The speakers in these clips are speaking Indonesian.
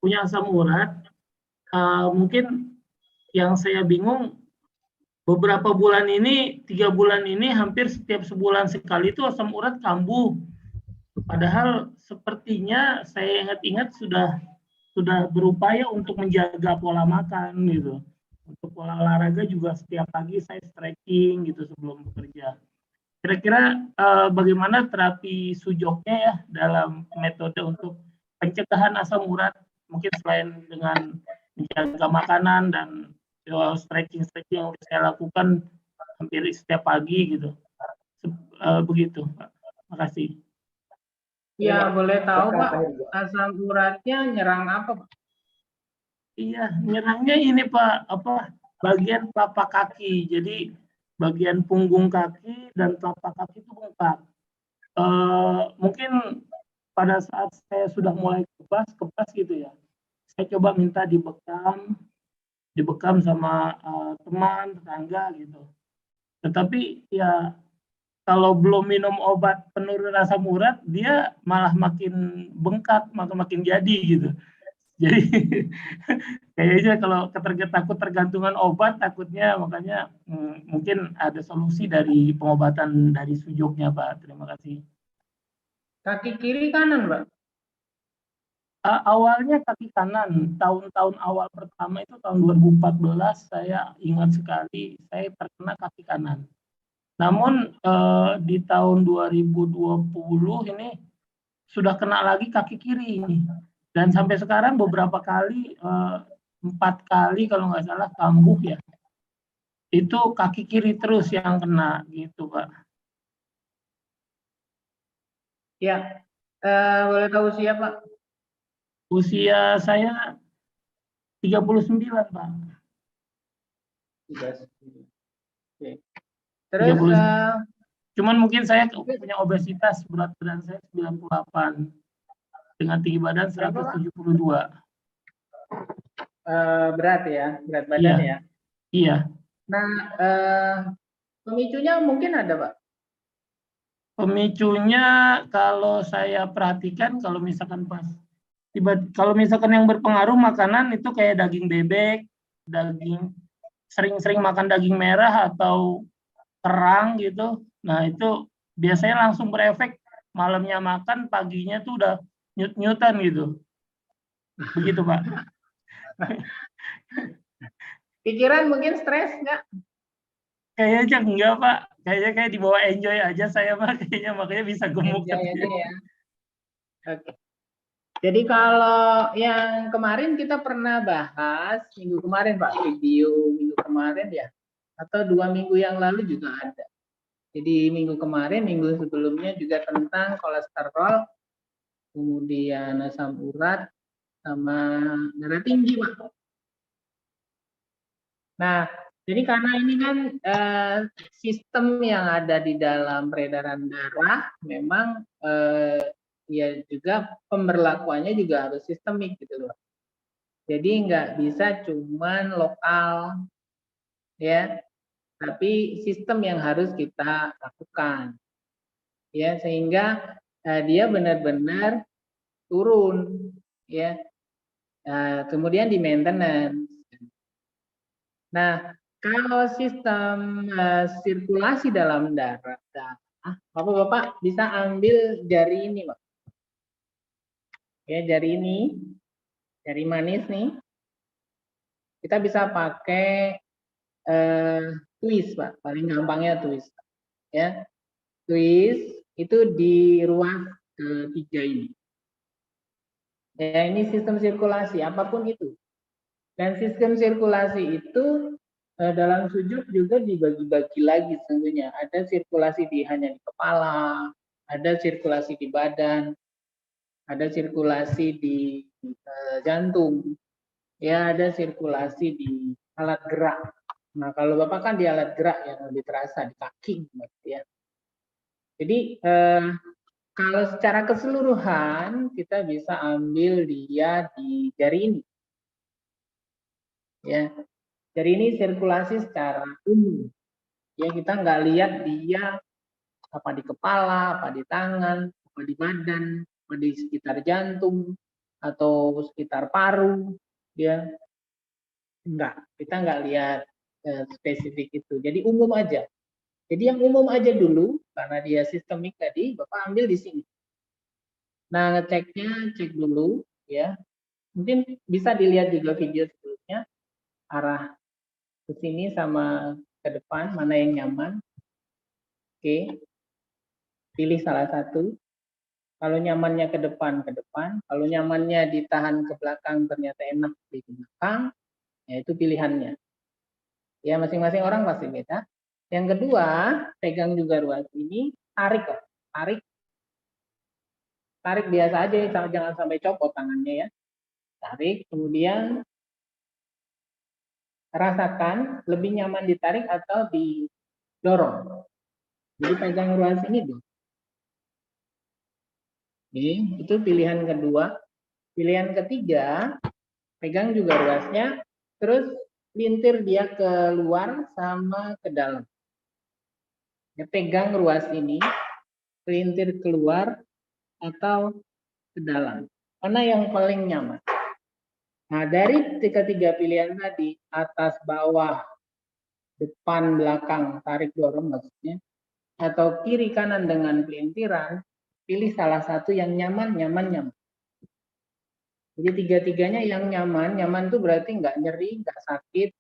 punya asam urat. Mungkin yang saya bingung, beberapa bulan ini, 3 bulan ini hampir setiap sebulan sekali itu asam urat kambuh. Padahal sepertinya saya ingat-ingat sudah berupaya untuk menjaga pola makan gitu. Untuk pola olahraga juga setiap pagi saya stretching gitu sebelum bekerja. Kira-kira bagaimana terapi sujoknya ya dalam metode untuk pencegahan asam urat, mungkin selain dengan menjaga makanan dan stretching-stretching yang saya lakukan hampir setiap pagi gitu. Begitu, Pak. Makasih. Ya, boleh tahu Pak, asam uratnya nyerang apa Pak? Iya, nyerangnya ini Pak, bagian telapak kaki. Jadi bagian punggung kaki dan telapak kaki itu bengkak. Mungkin pada saat saya sudah mulai kebas gitu ya, saya coba minta dibekam sama teman, tetangga gitu. Tetapi ya kalau belum minum obat penurun asam urat, dia malah makin bengkak, makin jadi gitu. Jadi kayaknya kalau takut tergantungan obat, takutnya makanya mungkin ada solusi dari pengobatan dari sujuknya Pak. Terima kasih. Kaki kiri kanan Pak? Awalnya kaki kanan, tahun-tahun awal pertama itu tahun 2014 saya ingat sekali saya terkena kaki kanan. Namun di tahun 2020 ini sudah kena lagi kaki kiri dan sampai sekarang beberapa kali 4 kali kalau nggak salah kambuh ya, itu kaki kiri terus yang kena gitu Pak. Ya, boleh tahu usia Pak? Usia saya 39 Pak. Oke. Terus cuman mungkin saya punya obesitas, berat badan saya 98 dengan tinggi badan 172. Berat ya, berat badan ya. Iya. Nah, pemicunya mungkin ada Pak? Pemicunya kalau saya perhatikan, kalau misalkan kalau misalkan yang berpengaruh makanan itu kayak daging bebek, sering-sering makan daging merah atau kerang gitu. Nah itu biasanya langsung berefek, malamnya makan, paginya tuh udah nyut-nyutan gitu. Begitu Pak. Pikiran mungkin stres nggak? Kayaknya enggak Pak. Kayaknya kayak dibawa enjoy aja saya Pak. Kayaknya makanya bisa gemuk. Enjoy aja ya. Oke. Jadi kalau yang kemarin kita pernah bahas minggu kemarin Pak, video minggu kemarin ya, atau 2 minggu yang lalu juga ada. Jadi minggu kemarin, minggu sebelumnya juga tentang kolesterol, kemudian asam urat, sama darah tinggi Pak. Nah, jadi karena ini kan sistem yang ada di dalam peredaran darah memang ya juga pemberlakuannya juga harus sistemik gitu loh. Jadi nggak bisa cuman lokal ya, tapi sistem yang harus kita lakukan ya, sehingga dia benar-benar turun ya. Kemudian di maintenance. Nah, kalau sistem sirkulasi dalam darah, Bapak-bapak bisa ambil jari ini, Pak. Ya, jari ini, jari manis nih. Kita bisa pakai twist, Pak. Paling gampangnya twist. Ya, twist itu di ruas ketiga ini. Ya, ini sistem sirkulasi apapun itu. Dan sistem sirkulasi itu dalam sujud juga dibagi-bagi lagi tentunya. Ada sirkulasi hanya di kepala, ada sirkulasi di badan, ada sirkulasi di jantung, ya ada sirkulasi di alat gerak. Nah kalau Bapak kan di alat gerak yang lebih terasa di kaki, ya. Jadi kalau secara keseluruhan kita bisa ambil dia di jari ini, ya. Jari ini sirkulasi secara umum. Ya kita nggak lihat dia apa di kepala, apa di tangan, apa di badan, apa di sekitar jantung. atau sekitar paru, ya enggak, kita enggak lihat spesifik itu. Jadi umum aja. Jadi yang umum aja dulu, karena dia sistemik tadi, Bapak ambil di sini. Nah, ngeceknya cek dulu, ya. Mungkin bisa dilihat juga video sebelumnya, arah ke sini sama ke depan, mana yang nyaman. Oke, pilih salah satu. Kalau nyamannya ke depan, Kalau nyamannya ditahan ke belakang, ternyata enak di belakang, ya itu pilihannya. Ya, masing-masing orang pasti beda. Yang kedua, pegang juga ruas ini, tarik kok. Tarik biasa aja, jangan sampai copot tangannya ya. Tarik, kemudian rasakan lebih nyaman ditarik atau didorong. Jadi pegang ruas ini dulu. Oke, itu pilihan kedua. Pilihan ketiga, pegang juga ruasnya, terus lintir dia keluar sama ke dalam. Ya, pegang ruas ini, lintir keluar atau ke dalam. Mana yang paling nyaman? Nah, dari ketiga pilihan tadi, atas, bawah, depan, belakang, tarik, dorong maksudnya, atau kiri, kanan dengan pelintiran, pilih salah satu yang nyaman. Jadi tiga-tiganya yang nyaman itu berarti nggak nyeri, nggak sakit,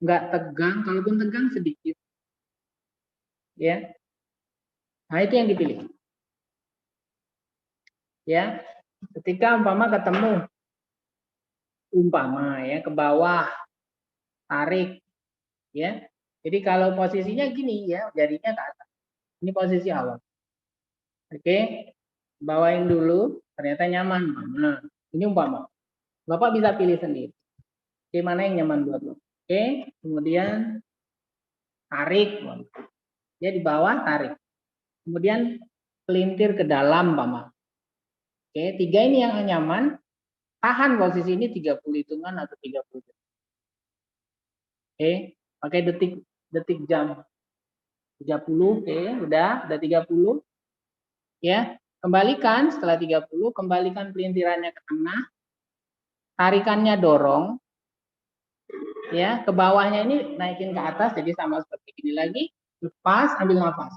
nggak tegang, kalaupun tegang sedikit. Ya, nah itu yang dipilih. Ya, ketika ketemu ya ke bawah, tarik, ya. Jadi kalau posisinya gini ya, jarinya ke atas. Ini posisi awal. Oke, bawain dulu, ternyata nyaman. Nah, ini umpama. Bapak bisa pilih sendiri. Oke, mana yang nyaman buat lo? Oke, kemudian tarik. Ya, di bawah tarik. Kemudian pelintir ke dalam, Pak. Oke, tiga ini yang nyaman. Tahan posisi ini 30 hitungan atau 30 detik. Oke, pakai detik jam. 30, oke, udah 30. Ya, kembalikan setelah 30, kembalikan pelintirannya ke tengah. Tarikannya dorong. Ya, ke bawahnya ini naikin ke atas, jadi sama seperti ini lagi. Lepas, ambil nafas.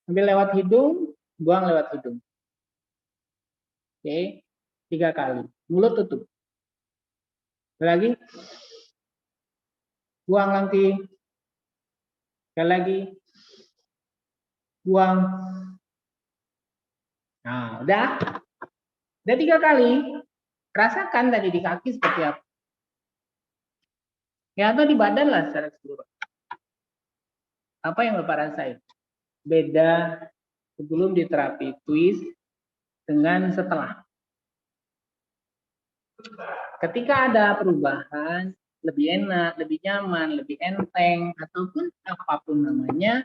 Ambil lewat hidung, buang lewat hidung. Oke, 3 kali. Mulut tutup. Lagi. Buang lagi. Sekali lagi. Buang. Nah, udah 3 kali. Rasakan tadi di kaki seperti apa. Ya, atau di badan lah secara keseluruhan. Apa yang Bapak rasain? Beda sebelum diterapi twist dengan setelah. Ketika ada perubahan, lebih enak, lebih nyaman, lebih enteng, ataupun apapun namanya,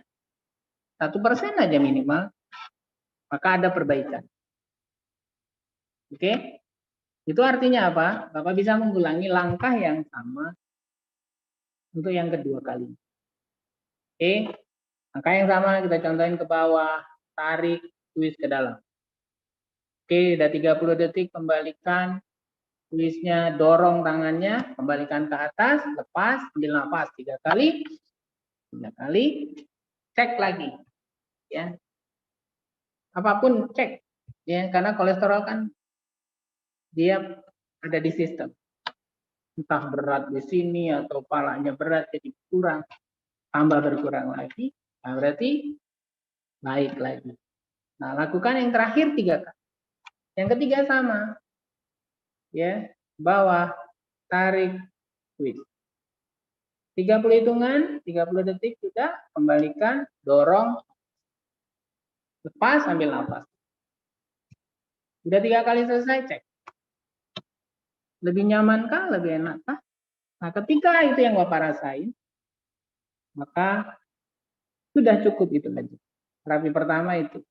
1% aja minimal, maka ada perbaikan. Oke? Itu artinya apa? Bapak bisa mengulangi langkah yang sama untuk yang kedua kali. Oke? Langkah yang sama kita contohin ke bawah, tarik, twist ke dalam. Oke, udah 30 detik, kembalikan twistnya, dorong tangannya, kembalikan ke atas, lepas, ambil nafas 3 kali, 3 kali, cek lagi. Ya. Apapun cek. Ya, karena kolesterol kan dia ada di sistem. Entah berat di sini atau palanya berat jadi kurang, tambah berkurang lagi, nah berarti naik lagi. Nah, lakukan yang terakhir 3 kali. Yang ketiga sama. Ya, bawah, tarik, twist. 30 hitungan, 30 detik sudah, kembalikan, dorong, lepas, ambil nafas. Sudah 3 kali selesai, cek. Lebih nyamankah, lebih enakkah? Nah, ketika itu yang Bapak rasain, maka sudah cukup itu aja. Terapi pertama itu.